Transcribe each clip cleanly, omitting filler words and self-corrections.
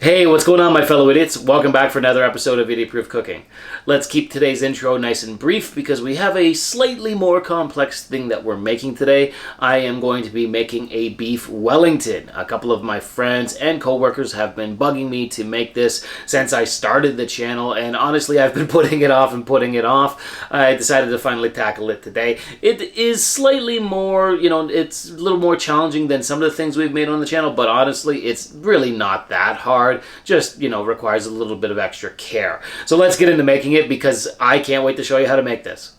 Hey, what's going on, my fellow idiots? Welcome back for another episode of Idiot Proof Cooking. Let's keep today's intro nice and brief because we have a slightly more complex thing that we're making today. I am going to be making a beef Wellington. A couple of my friends and coworkers have been bugging me to make this since I started the channel, and honestly, I've been putting it off and putting it off. I decided to finally tackle it today. It is slightly more, it's a little more challenging than some of the things we've made on the channel, but honestly, it's really not that hard. Just, requires a little bit of extra care. So let's get into making it because I can't wait to show you how to make this.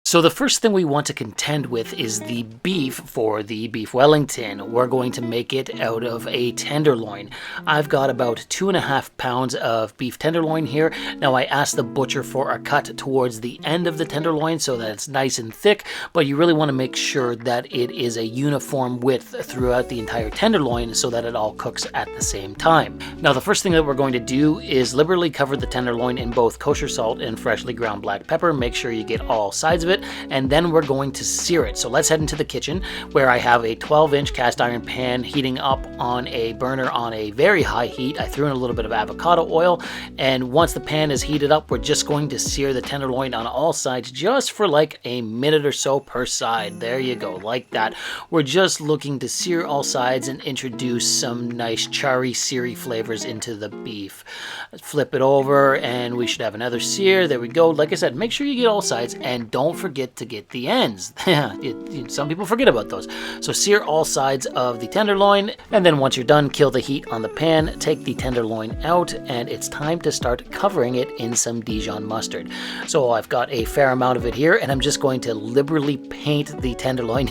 So the first thing we want to contend with is the beef for the beef Wellington. We're going to make it out of a tenderloin. I've got about 2.5 pounds of beef tenderloin here. Now I asked the butcher for a cut towards the end of the tenderloin so that it's nice and thick, but you really want to make sure that it is a uniform width throughout the entire tenderloin so that it all cooks at the same time. Now the first thing that we're going to do is liberally cover the tenderloin in both kosher salt and freshly ground black pepper. Make sure you get all sides of it. And then we're going to sear it. So let's head into the kitchen where I have a 12-inch cast iron pan heating up on a burner on a very high heat. I threw in a little bit of avocado oil, and once the pan is heated up, we're just going to sear the tenderloin on all sides just for like a minute or so per side. There you go, like that. We're just looking to sear all sides and introduce some nice charry, seary flavors into the beef. Flip it over and we should have another sear. There we go. Like I said, make sure you get all sides and don't forget to get the ends. Some people forget about those. So sear all sides of the tenderloin, and then once you're done, kill the heat on the pan, take the tenderloin out, and it's time to start covering it in some Dijon mustard. So I've got a fair amount of it here, and I'm just going to liberally paint the tenderloin.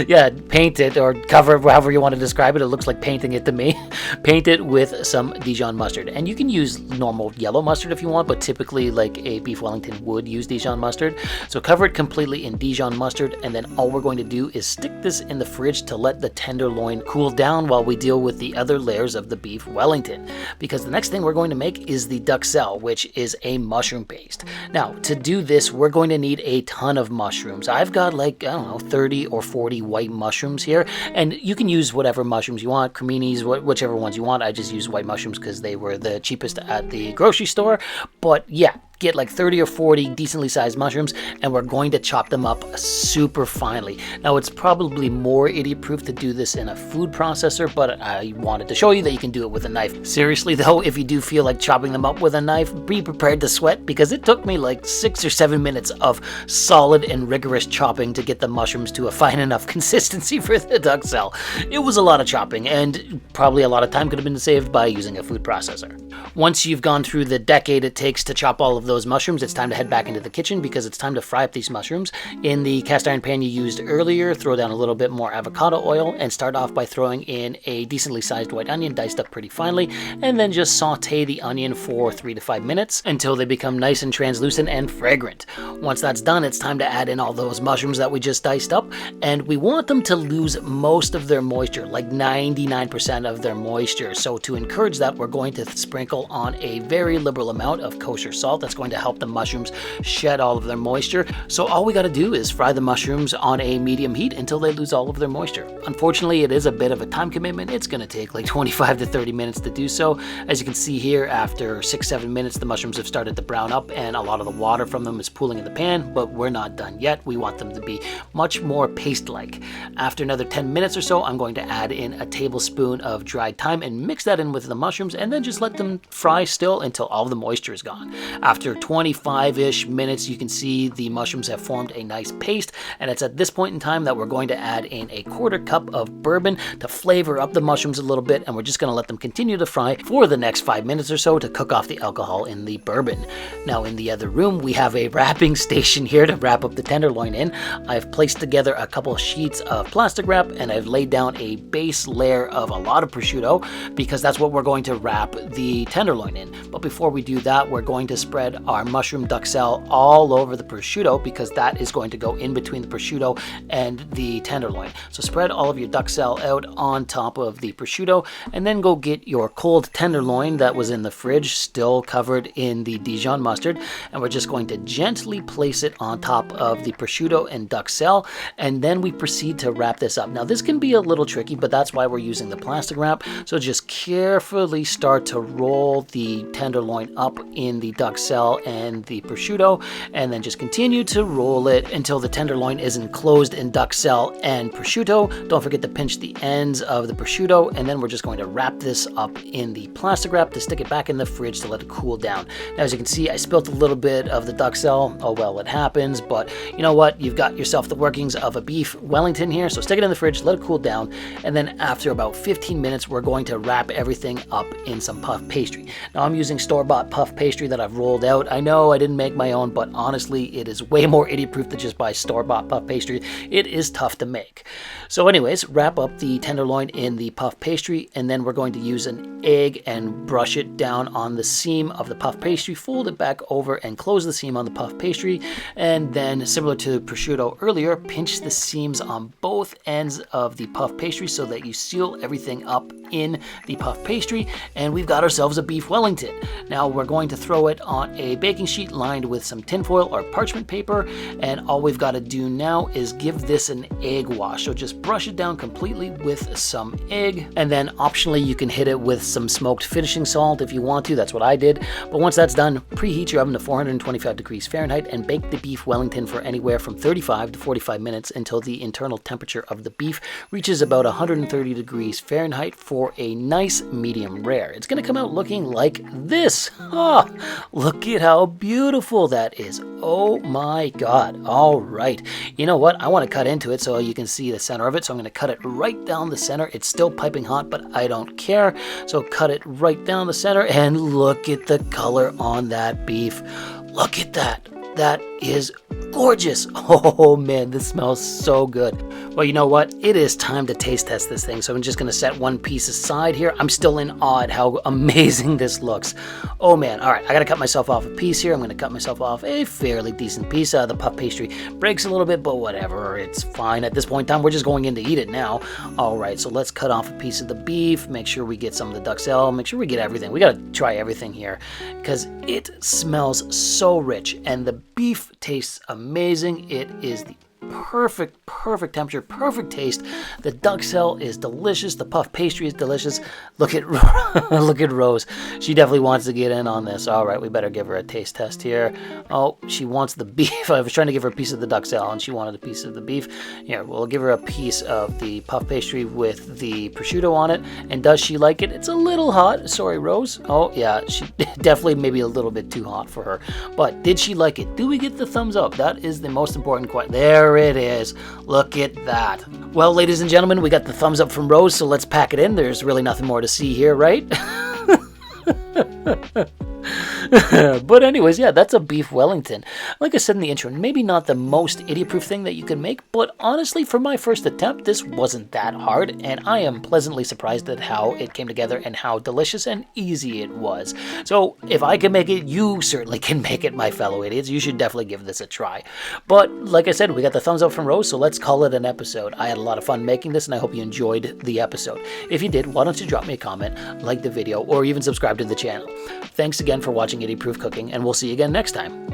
Yeah, paint it or cover, however you want to describe it. It looks like painting it to me. Paint it with some Dijon mustard, and you can use normal yellow mustard if you want, but typically like a beef Wellington would use Dijon mustard. So cover it completely in Dijon mustard, and then all we're going to do is stick this in the fridge to let the tenderloin cool down while we deal with the other layers of the beef Wellington, because the next thing we're going to make is the duxelle, which is a mushroom paste. Now to do this, we're going to need a ton of mushrooms. I've got 30 or 40 white mushrooms here, and you can use whatever mushrooms you want, creminis, whichever ones you want. I just use white mushrooms because they were the cheapest at the grocery store, but yeah, get like 30 or 40 decently sized mushrooms, and we're going to chop them up super finely. Now it's probably more idiot proof to do this in a food processor, but I wanted to show you that you can do it with a knife. Seriously though, if you do feel like chopping them up with a knife, be prepared to sweat, because it took me like 6 or 7 minutes of solid and rigorous chopping to get the mushrooms to a fine enough consistency for the duxelle. It was a lot of chopping, and probably a lot of time could have been saved by using a food processor. Once you've gone through the decade it takes to chop all of those mushrooms, it's time to head back into the kitchen because it's time to fry up these mushrooms. In the cast iron pan you used earlier, throw down a little bit more avocado oil and start off by throwing in a decently sized white onion diced up pretty finely, and then just saute the onion for 3 to 5 minutes until they become nice and translucent and fragrant. Once that's done, it's time to add in all those mushrooms that we just diced up, and we want them to lose most of their moisture, like 99% of their moisture. So to encourage that, we're going to sprinkle on a very liberal amount of kosher salt. That's going to help the mushrooms shed all of their moisture. So all we got to do is fry the mushrooms on a medium heat until they lose all of their moisture. Unfortunately, it is a bit of a time commitment. It's going to take like 25 to 30 minutes to do so. As you can see here, after 6-7 minutes, the mushrooms have started to brown up and a lot of the water from them is pooling in the pan, but we're not done yet. We want them to be much more paste-like. After another 10 minutes or so, I'm going to add in a tablespoon of dried thyme and mix that in with the mushrooms, and then just let them fry still until all of the moisture is gone. After 25-ish minutes, you can see the mushrooms have formed a nice paste, and it's at this point in time that we're going to add in a 1/4 cup of bourbon to flavor up the mushrooms a little bit, and we're just going to let them continue to fry for the next 5 minutes or so to cook off the alcohol in the bourbon. Now in the other room, we have a wrapping station here to wrap up the tenderloin in. I've placed together a couple sheets of plastic wrap, and I've laid down a base layer of a lot of prosciutto because that's what we're going to wrap the tenderloin in. But before we do that, we're going to spread spread our mushroom duxelle all over the prosciutto, because that is going to go in between the prosciutto and the tenderloin. So spread all of your duxelle out on top of the prosciutto, and then go get your cold tenderloin that was in the fridge, still covered in the Dijon mustard, and we're just going to gently place it on top of the prosciutto and duxelle, and then we proceed to wrap this up. Now this can be a little tricky, but that's why we're using the plastic wrap. So just carefully start to roll the tenderloin up in the duxelle and the prosciutto, and then just continue to roll it until the tenderloin is enclosed in duxelle and prosciutto. Don't forget to pinch the ends of the prosciutto, and then we're just going to wrap this up in the plastic wrap to stick it back in the fridge to let it cool down. Now as you can see, I spilled a little bit of the duxelle. Oh well, it happens, but you know what? You've got yourself the workings of a beef Wellington here, so stick it in the fridge, let it cool down, and then after about 15 minutes, we're going to wrap everything up in some puff pastry. Now I'm using store-bought puff pastry that I've rolled out. I know I didn't make my own, but honestly, it is way more idiot-proof to just buy store-bought puff pastry. It is tough to make. So anyways, wrap up the tenderloin in the puff pastry, and then we're going to use an egg and brush it down on the seam of the puff pastry, fold it back over and close the seam on the puff pastry, and then similar to prosciutto earlier, pinch the seams on both ends of the puff pastry so that you seal everything up in the puff pastry, and we've got ourselves a beef Wellington. Now we're going to throw it on a baking sheet lined with some tinfoil or parchment paper, and all we've got to do now is give this an egg wash. So just brush it down completely with some egg, and then optionally you can hit it with some smoked finishing salt if you want to. That's what I did. But once that's done, preheat your oven to 425 degrees Fahrenheit and bake the beef Wellington for anywhere from 35 to 45 minutes until the internal temperature of the beef reaches about 130 degrees Fahrenheit for a nice medium rare. It's going to come out looking like this. Oh, look at how beautiful that is. Oh my God. All right. You know what? I want to cut into it so you can see the center of it. So I'm going to cut it right down the center. It's still piping hot, but I don't care. So cut it right down the center, and look at the color on that beef. Look at that. That is gorgeous. Oh man, this smells so good. Well, you know what? It is time to taste test this thing. So I'm just going to set one piece aside here. I'm still in awe at how amazing this looks. Oh man. All right, I got to cut myself off a piece here. I'm going to cut myself off a fairly decent piece. The puff pastry breaks a little bit, but whatever. It's fine. At this point in time, we're just going in to eat it now. All right, so let's cut off a piece of the beef. Make sure we get some of the duxelle. Make sure we get everything. We got to try everything here because it smells so rich, and the beef tastes amazing. It is the perfect temperature, perfect taste. The duxelle is delicious. The puff pastry is delicious. Look at look at Rose. She definitely wants to get in on this. All right, we better give her a taste test here. Oh, she wants the beef. I was trying to give her a piece of the duxelle, and she wanted a piece of the beef. Here, we'll give her a piece of the puff pastry with the prosciutto on it. And does she like it? It's a little hot. Sorry, Rose. Oh, yeah, she definitely maybe a little bit too hot for her. But did she like it? Do we get the thumbs up? That is the most important question. There it is. Look at that. Well, ladies and gentlemen, we got the thumbs up from Rose, so let's pack it in. There's really nothing more to see here, right? But anyways, yeah, that's a beef Wellington. Like I said in the intro, maybe not the most idiot-proof thing that you can make, but honestly, for my first attempt, this wasn't that hard, and I am pleasantly surprised at how it came together and how delicious and easy it was. So if I can make it, you certainly can make it, my fellow idiots. You should definitely give this a try. But like I said, we got the thumbs up from Rose, so let's call it an episode. I had a lot of fun making this, and I hope you enjoyed the episode. If you did, why don't you drop me a comment, like the video, or even subscribe to the channel. Thanks again for watching Idiot Proof Cooking, and we'll see you again next time.